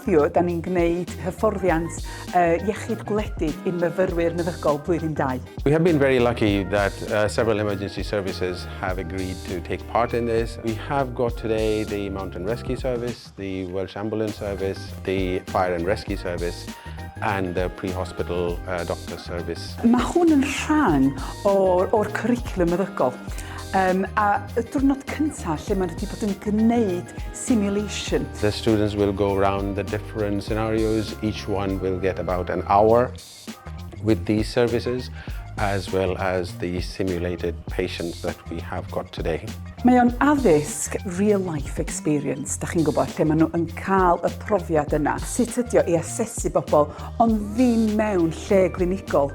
heddiw, da ni'n gwneud hyfforddiant iechyd gwledig i'n myfyrwyr meddygol blwyddyn 2. We have been very lucky that several emergency services have agreed to take part in this. We have got today the Mountain Rescue Service, the Welsh Ambulance Service, the Fire and Rescue Service, and the pre-hospital doctor service. Mae hwn yn rhan o'r cwricwlwm meddygol. A y diwrnod cyntaf lle maen nhw wedi bod yn gwneud simulation. The students will go around the different scenarios. Each one will get about an hour with these services, as well as the simulated patients that we have got today. Mae o'n addysg real-life experience, da chi'n gwybod, lle maen nhw yn cael y profiad yna. Sut ydi o i asesu bobl, ond ddim mewn lle glinigol.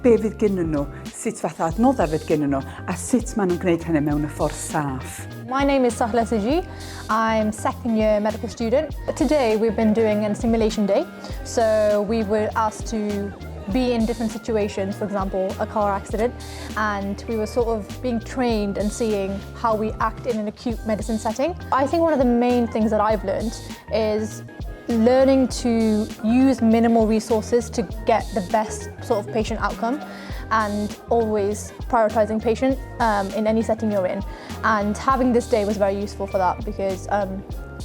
Be fydd gynnyn nhw, sut fatha adnoddau fydd gynnyn nhw, a sut maen nhw'n gwneud hynny mewn y ffordd saff. My name is Sahla Siji. I'm second year medical student. Today we've been doing a simulation day. So we were asked to be in different situations, for example, a car accident, and we were sort of being trained and seeing how we act in an acute medicine setting. I think one of the main things that I've learned is learning to use minimal resources to get the best sort of patient outcome, and always prioritizing patient in any setting you're in. And having this day was very useful for that, because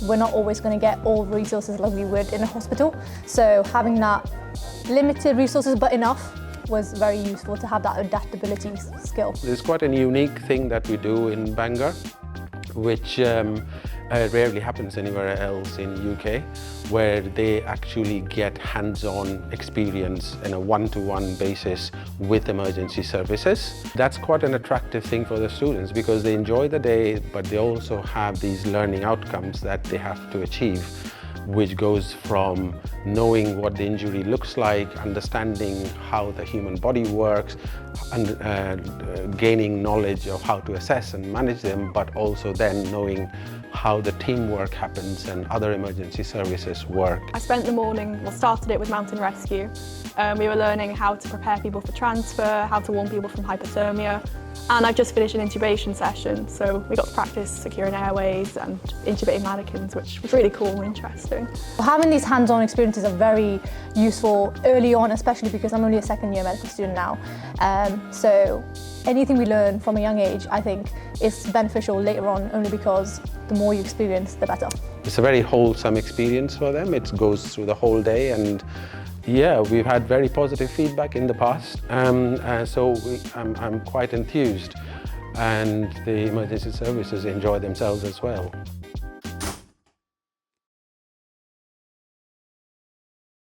we're not always going to get all the resources like we would in a hospital. So having that limited resources but enough was very useful to have that adaptability skill. There's quite a unique thing that we do in Bangor, which rarely happens anywhere else in UK, where they actually get hands-on experience in a one-to-one basis with emergency services. That's quite an attractive thing for the students, because they enjoy the day, but they also have these learning outcomes that they have to achieve, which goes from knowing what the injury looks like, understanding how the human body works, and gaining knowledge of how to assess and manage them, but also then knowing how the teamwork happens and other emergency services work. I spent the morning, started it with Mountain Rescue. We were learning how to prepare people for transfer, how to warn people from hypothermia, and I've just finished an intubation session, so we got to practice securing airways and intubating manicins, which was really cool and interesting. Having these hands-on experiences are very useful early on, especially because I'm only a second year medical student now. So anything we learn from a young age, I think, is beneficial later on, only because the more you experience, the better. It's a very wholesome experience for them. It goes through the whole day, and yeah, we've had very positive feedback in the past, so I'm quite enthused, and the emergency services enjoy themselves as well.